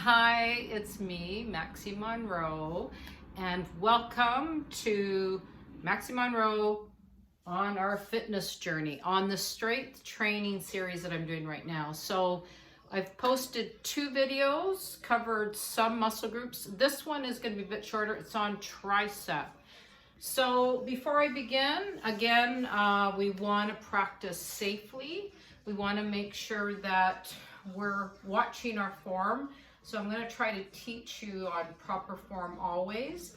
Hi, it's me, Maxie Monroe, and welcome to Maxie Monroe on our fitness journey, on the strength training series that I'm doing right now. So I've posted 2 videos, covered some muscle groups. This one is going to be a bit shorter. It's on tricep. So before I begin, again, we want to practice safely. We want to make sure that we're watching our form. So I'm going to try to teach you on proper form always.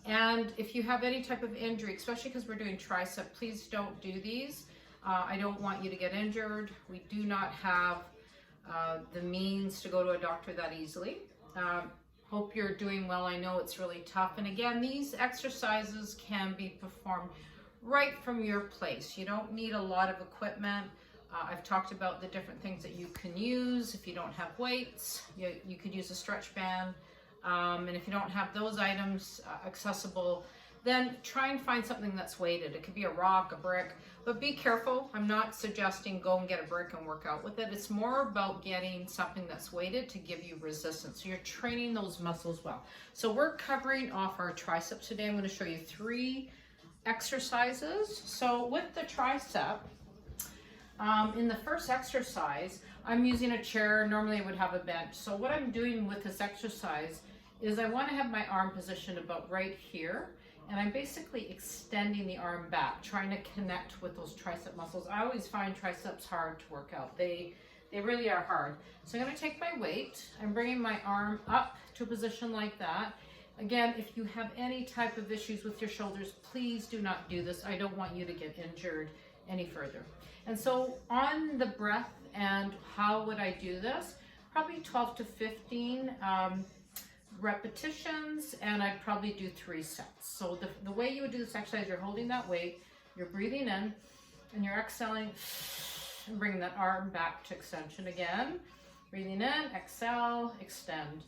And if you have any type of injury, especially because we're doing tricep, please don't do these. I don't want you to get injured. We do not have the means to go to a doctor that easily. Hope you're doing well. I know it's really tough. And again, these exercises can be performed right from your place. You don't need a lot of equipment. I've talked about the different things that you can use. If you don't have weights, you could use a stretch band. And if you don't have those items accessible, then try and find something that's weighted. It could be a rock, a brick, but be careful. I'm not suggesting go and get a brick and work out with it. It's more about getting something that's weighted to give you resistance. So you're training those muscles well. So we're covering off our triceps today. I'm going to show you 3 exercises. So with the tricep, in the first exercise, I'm using a chair. Normally I would have a bench. So what I'm doing with this exercise is I want to have my arm positioned about right here. And I'm basically extending the arm back, trying to connect with those tricep muscles. I always find triceps hard to work out. They really are hard. So I'm going to take my weight. I'm bringing my arm up to a position like that. Again, if you have any type of issues with your shoulders, please do not do this. I don't want you to get injured any further. And so on the breath and how would I do this? Probably 12 to 15 repetitions, and I'd probably do 3 sets. So the way you would do this exercise, you're holding that weight, you're breathing in, and you're exhaling, and bringing that arm back to extension again. Breathing in, exhale, extend.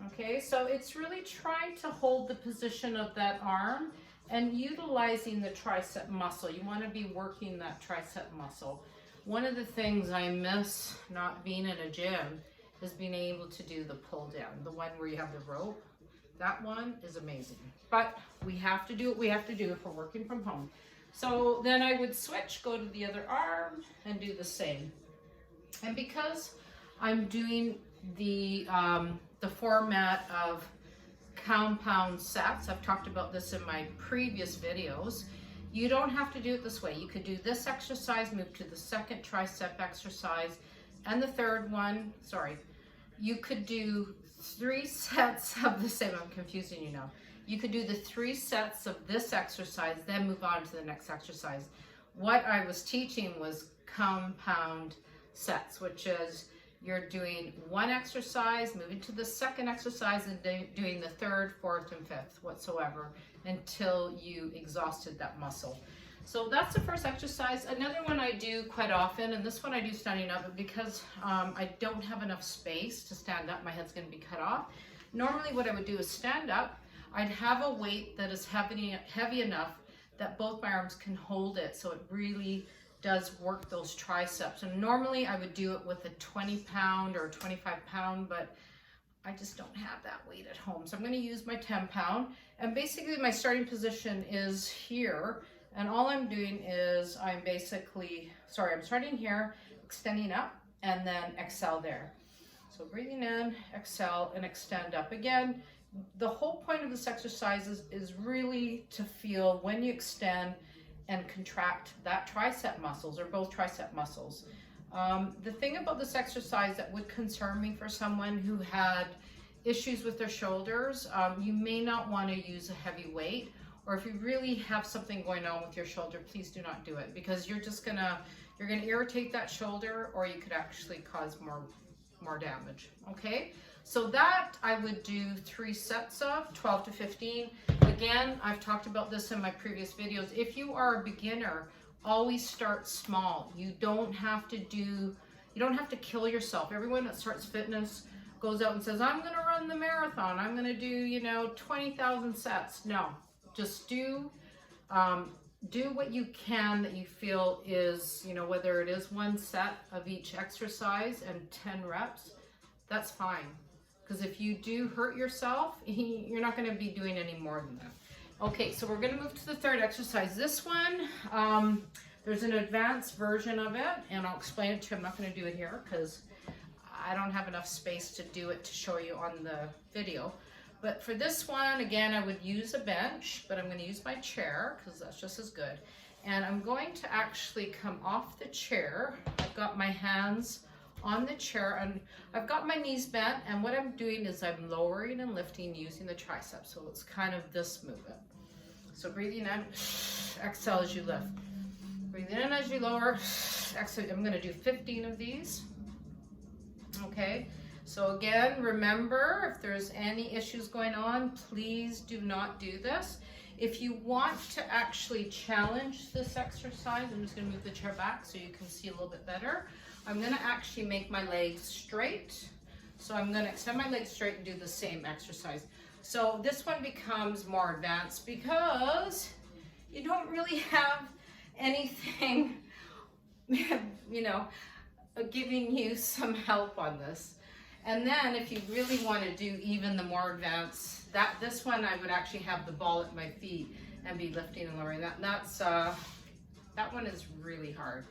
Okay, so it's really trying to hold the position of that arm and utilizing the tricep muscle. You want to be working that tricep muscle. One of the things I miss not being in a gym is being able to do the pull down, the one where you have the rope. That one is amazing. But we have to do what we have to do if we're working from home. So then I would switch, go to the other arm, and do the same. And because I'm doing the format of compound sets, I've talked about this in my previous videos, you don't have to do it this way. You could do this exercise, move to the second tricep exercise, and the third one, you could do 3 sets of the same. I'm confusing you now. You could do the 3 sets of this exercise, then move on to the next exercise. What I was teaching was compound sets, which is you're doing 1 exercise, moving to the second exercise, and doing the 3rd, 4th, and 5th whatsoever until you exhausted that muscle. So that's the first exercise. Another one I do quite often, and this one I do standing up, but because I don't have enough space to stand up, my head's going to be cut off. Normally what I would do is stand up. I'd have a weight that is heavy enough that both my arms can hold it, so it really does work those triceps. And normally I would do it with a 20-pound or 25-pound, but I just don't have that weight at home. So I'm going to use my 10-pound. And basically my starting position is here. And all I'm doing is I'm starting here, extending up, and then exhale there. So breathing in, exhale, and extend up. Again, the whole point of this exercise is really to feel when you extend and contract that tricep muscles, or both tricep muscles. The thing about this exercise that would concern me for someone who had issues with their shoulders, you may not want to use a heavy weight, or if you really have something going on with your shoulder, please do not do it, because you're gonna irritate that shoulder, or you could actually cause more damage. Okay, so that I would do 3 sets of 12 to 15. Again, I've talked about this in my previous videos. If you are a beginner, always start small. You don't have to kill yourself. Everyone that starts fitness goes out and says, I'm gonna run the marathon, I'm gonna do 20,000 sets. No, just do what you can that you feel is, whether it is 1 set of each exercise and 10 reps, that's fine. because if you do hurt yourself, you're not going to be doing any more than that. Okay, so we're going to move to the third exercise. This one, there's an advanced version of it, and I'll explain it to you. I'm not going to do it here because I don't have enough space to do it to show you on the video. But for this one, again, I would use a bench, but I'm going to use my chair because that's just as good. And I'm going to actually come off the chair. I've got my hands on the chair and I've got my knees bent, and what I'm doing is I'm lowering and lifting using the triceps. So it's kind of this movement. So breathing in, exhale as you lift. Breathing in as you lower, exhale. I'm going to do 15 of these. Okay, so again, remember, if there's any issues going on, please do not do this. If you want to actually challenge this exercise, I'm just going to move the chair back so you can see a little bit better. I'm going to actually make my legs straight. So I'm going to extend my legs straight and do the same exercise. So this one becomes more advanced because you don't really have anything, you know, giving you some help on this. And then if you really want to do even the more advanced, this one I would actually have the ball at my feet and be lifting and lowering. That one is really hard.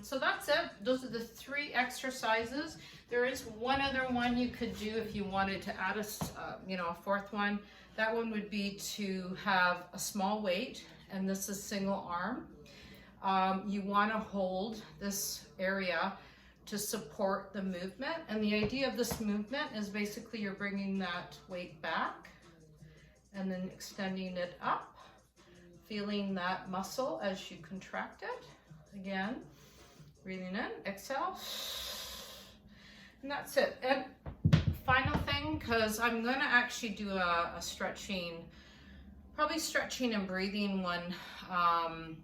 So that's it. Those are the 3 exercises. There is one other one you could do if you wanted to add a 4th one. That one would be to have a small weight, and this is single arm. You want to hold this area to support the movement, and the idea of this movement is basically you're bringing that weight back and then extending it up, feeling that muscle as you contract it. Again, breathing in, exhale, and that's it. And final thing, because I'm going to actually do a stretching, probably stretching and breathing one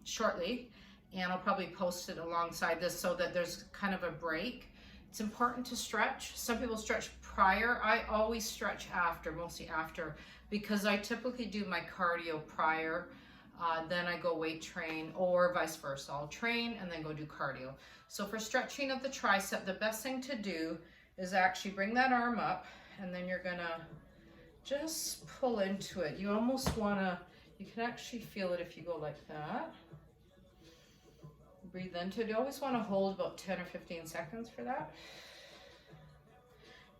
shortly, and I'll probably post it alongside this so that there's kind of a break. It's important to stretch. Some people stretch prior. I always stretch after, mostly after, because I typically do my cardio prior. Then I go weight train, or vice versa. I'll train and then go do cardio. So for stretching of the tricep, the best thing to do is actually bring that arm up, and then you're gonna just pull into it. You almost wanna, you can actually feel it if you go like that. Breathe into it. You always wanna hold about 10 or 15 seconds for that.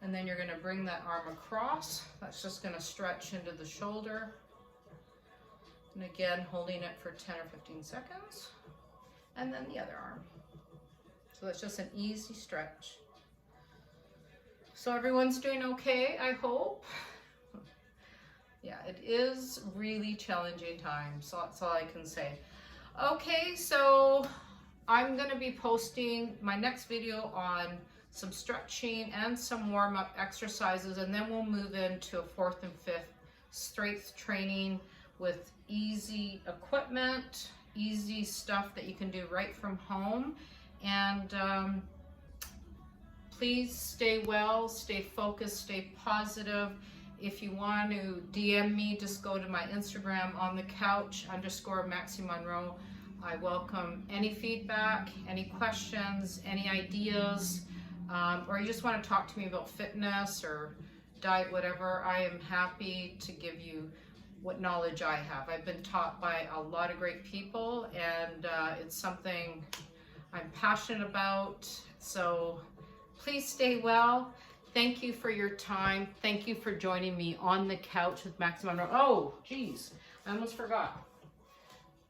And then you're gonna bring that arm across. That's just gonna stretch into the shoulder. And again, holding it for 10 or 15 seconds. And then the other arm. So it's just an easy stretch. So everyone's doing okay, I hope. Yeah, it is really challenging times, so that's all I can say. Okay, so I'm gonna be posting my next video on some stretching and some warm-up exercises, and then we'll move into a 4th and 5th strength training with easy equipment, easy stuff that you can do right from home. And please stay well, stay focused, stay positive. If you want to DM me, just go to my Instagram, _Maxi_Monroe. I welcome any feedback, any questions, any ideas, or you just want to talk to me about fitness or diet, whatever. I am happy to give you what knowledge I have. I've been taught by a lot of great people, and it's something I'm passionate about. So please stay well. Thank you for your time. Thank you for joining me on the couch with Maxi Monroe. Oh, geez, I almost forgot.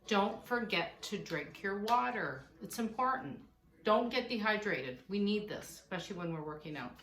Don't forget to drink your water. It's important. Don't get dehydrated. We need this, especially when we're working out.